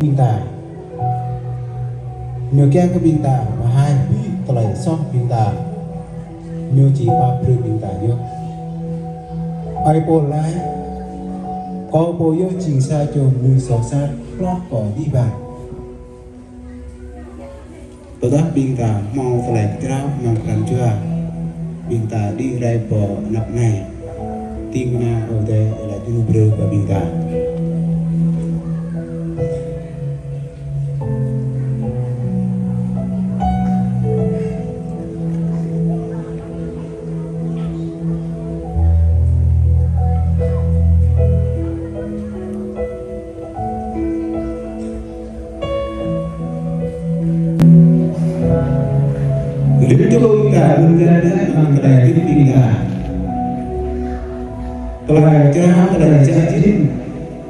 Binta nhớ keng cái binta mà hai bi tolai song binta nhớ chỉ ba pru binta yo ai po lai có po yo chỉnh sa cho người sọ sa lót cỏ đi bàn tôi đã binta mau tolai trao mang làm chưa binta đi rai po nắp này tim na ở đây là đi bru và binta Lindung ta menjadi mengenai pindah. Kalau jangan terjadi jadi,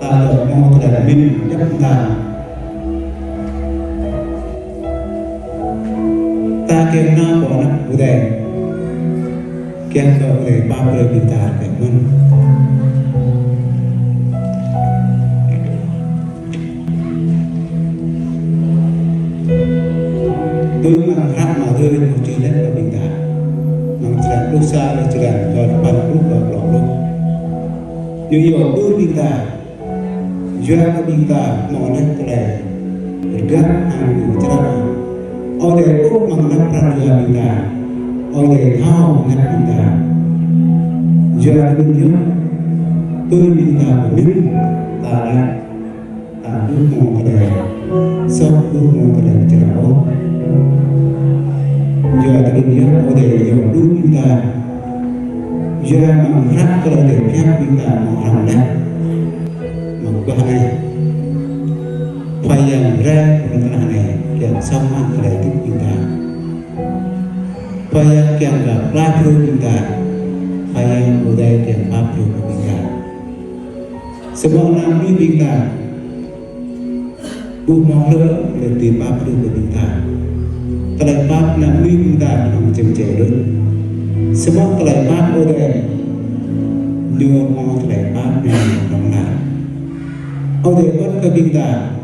tak mau terjadi bin jemta. Tak kena bonak udah, kena udah baper pindah kemun. Tôi mang hát mà rơi một chữ đất là bình thản mang chữ lúc xa là chữ đàn còn bàn lúc và lọc lúc nhưng yêu tôi bình thản doa cái bình thản mỏ lên cái này gắt hàng người cha ở đây lúc mang nắp ra doa bình thản ở đây thao nắp bình thản doa cái nhớ tôi bình thản mình ta lại ta lúc mong cái này sau lúc mong cái này chữ áo giờ ta đừng nhớ có thể dùng đúng chúng ta giờ mà rất có thể phép chúng ta mà làm đấy mà có này phải dần ra của ta này kèm xong ăn phải tiếp chúng ta phải kèm gặp ba pro chúng ta phải ở đây kèm ba pro của chúng ta semua năm như chúng ta buông mong lớn để tìm ba pro của chúng ta terlepas nak minta nak cem-cem sebab terlepas orang dia mau terlepas dengan orang orang pun kebinta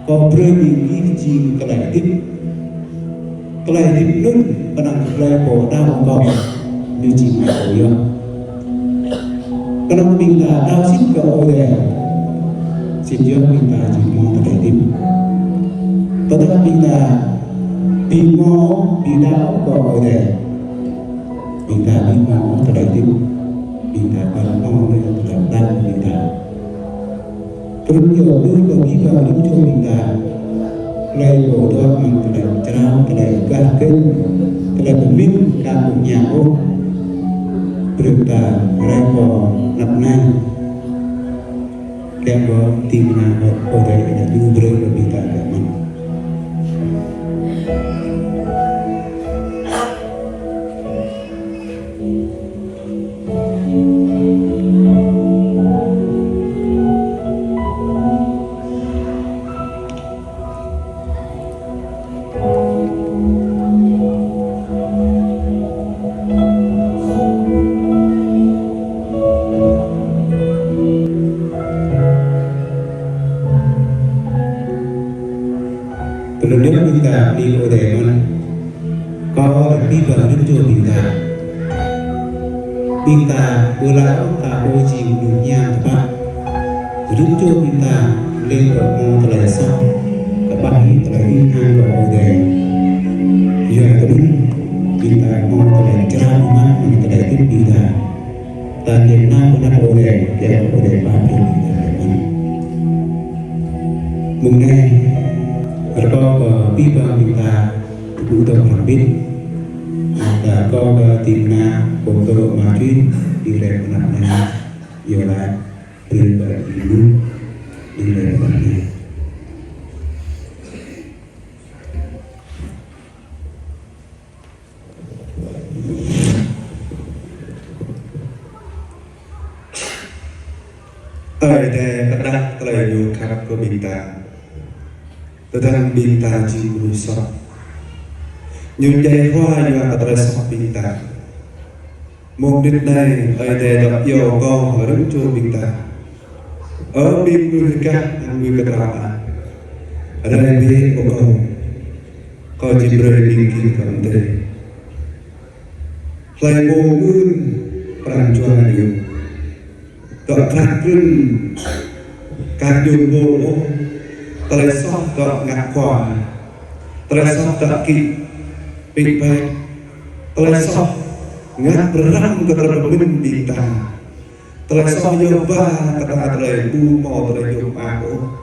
kau berani izin kelai nun penang kelai bodoh kau izin kau ya kenapa binta dah sin kau orang sin dia binta izin mau terlepas tetapi binta đi ngó đi đau có ở đây mình ta đi ngó ta đại tiếp mình ta còn mong lên ta làm đau mình ta tôi nhiều đứa có nghĩ vào đứng cho mình ta lấy bộ đó mình ta làm trao ta làm ca kênh ta làm một minh ca một nhà ô được ta lấy bò lập nay đem bò tìm nào ở đây là đưa rơi vào mình ta để mình Nếu kita đi ở đây mà có đi vào đến chỗ Binta berlaku tak uji dunia tempat đến chỗ Binta lên ở mong terlalu xong các bạn terlalu inang ở đây giờ đúng Binta mong terlalu cerah mà mình terlalu tiếp Binta ta Việt Nam cũng đang ở đây kéo ở đây ba mươi mừng ngày có pipa kita untuk terbit ada có tim na untuk majuin di levelnya ialah pribadi di levelnya ở đây các bạn lại dùng các của Binta tentang Binta jiwa sok nyunjai hoa juga terasa Binta mục đích này ở đây đọc yêu con ở đứng chỗ Binta ở bên người các người cái Rai be ko jibre bingkin kamte lai bo mun pranjua yu to kratun kadun bo trai sok to ngak kwa trai sok to ki pipai trai sok ngak berang ke terbun bintang trai sok yo ba kata trai bu mo trai yo ako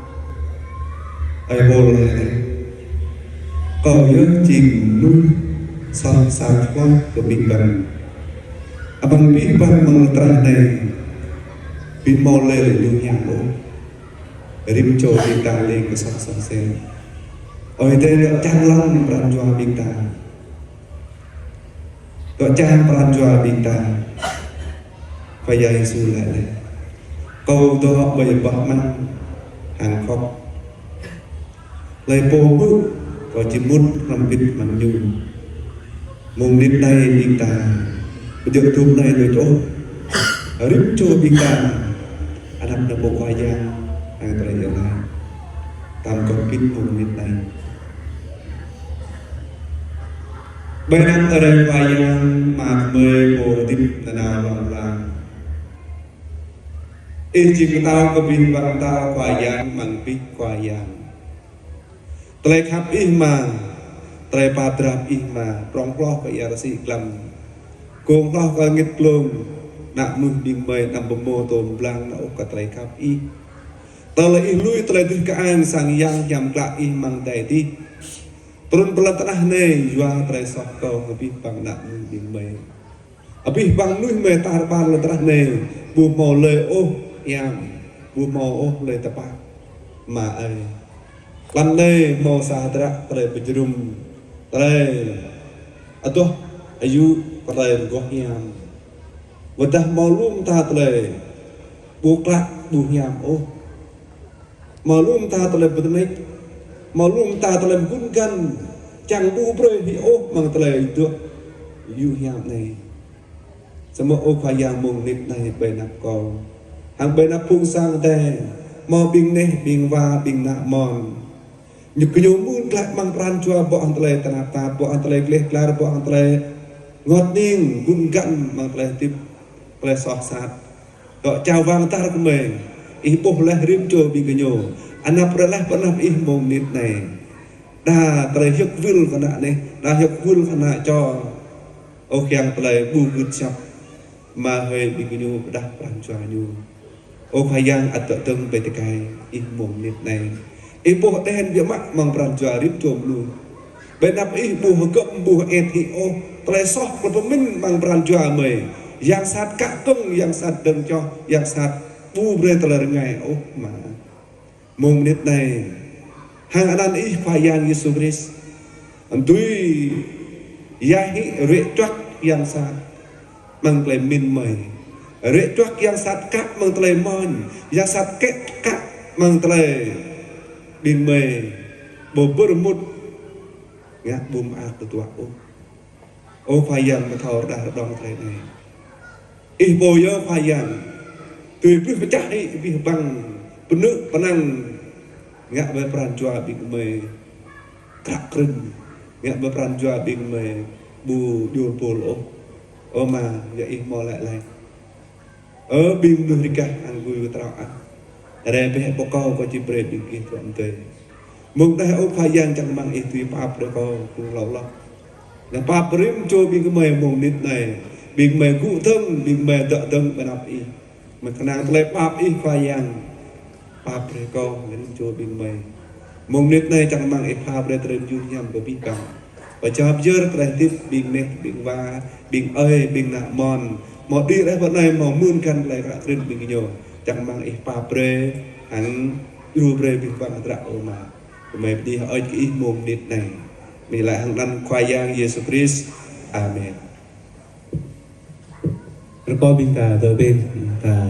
ai bo có nhớ chìm nuôi son sạt qua của bình bằng bằng bí bằng bằng tràn này bí mò lê là lưu nhạc bộ rim cho bình ta lên cái son son sen ở đây là trang long bàn doa bình ta có trang bàn doa bình ta phải dạy su lại này câu đó bởi bọc mang hàng khóc lời bố bước có chỉ muốn làm việc bằng nhung mùng đến đây bình ta bây giờ thùng này rồi chỗ ở đứng chỗ bình ta anh em là bộ khoai giang anh ta lại ở đây tam con kín mùng đến đây bên anh ở đây khoai giang mà mời bộ tim là nào lòng làng ý chỉ của tao có bình bằng tao khoai giang bằng bít khoai giang trai khắp ima trai patrap ima prong ploh ke yarasi klam kong ploh ka ngit plong nak mung ding mai nam bomo tom blang na ok trai khắp i tale i lui trai din ka ang sang yang jam kla i mang dai ti turun pelantanah ne jua trai sok ko ngapi bang nak mung ding mai abi bang lui me tar ban lantanah ne bu mo le o yang bu mo o le tapa ma ai lần này mau sa tra trai berjerum trai atau ayu trai gohiam wadah malum ta trai buklak buhiam oh malum ta trai bertenik malum ta trai gungan chẳng bu broi hi oh mang trai itu yu hiam này semua oh khayang mung nit này bên nắp cầu hàng bên nắp phung sang tè mau bing neh bing va bing nak mon nhục cái nhôm mun lại mang ran chua bộ anh trai tanah ta bộ anh trai kleh klar bộ anh trai ngọt ning gun gan mang trai tip trai sọt sạt gọi chào vang ta của mình ý bộ leh rim chua bị cái nhôm anh áp leh pernah ih mong nít này đa trai hiệp vil cái nạ này đa hiệp vil cái nạ cho ô khiang trai bu gud chập mà hơi bị cái nhôm đa ran chua nhôm ô khai yang at tưng về cái ih mong nít này ibu ten dia mak mang pranjua rip chom lu benap ibu gem bu etio tresoh pemin mang pranjua me yang sat kakung yang sat deng cho yang sat bu bre teler ngai oh ma mung nit này hang anan ih payang Yesus Kristus antui yahi re twak yang sat mang ple min me re twak yang sat kak mang tle mon yang sat kek kak mang tle bình mề bồ bơ một ngã bùm ác từ tua ô phải dần mà thầu đã đong thế này ý bồ nhớ phải dần từ biết phải chạy bị bằng bên nước bên năng ngã về pran chua bình mề cắt cưng ngã về pran chua bình mề bù điều bồ lỗ ô mà vậy mò lại ở bình đường đi cả ăn vui với tao ăn ada pihak pokok kau cipret dikit tuan teh. Mungkin apa yang jangan mang itu pap kau kulau. Dan pap rim coba bing mai mung nit này, bing mai cụ thâm, bing mai đợ đâm benap i. Mengenang telai pap i yang pap kau nên coba bing mai. Mung nit này jangan mang pap terim junyam kebikang. Baca jer kreatif bing neh bing va bing ơi bing nak mon. Mau đi đấy bọn này mau muôn kan lại cả krim bing nyo. Chẳng mang ít pa pre hắn du pre bình vang tra mà mày đi hỏi cái mồm nít này mình lại hàng năm khoai giang Jesus Christ Amen. Rồi coi bình ta đỡ bên ta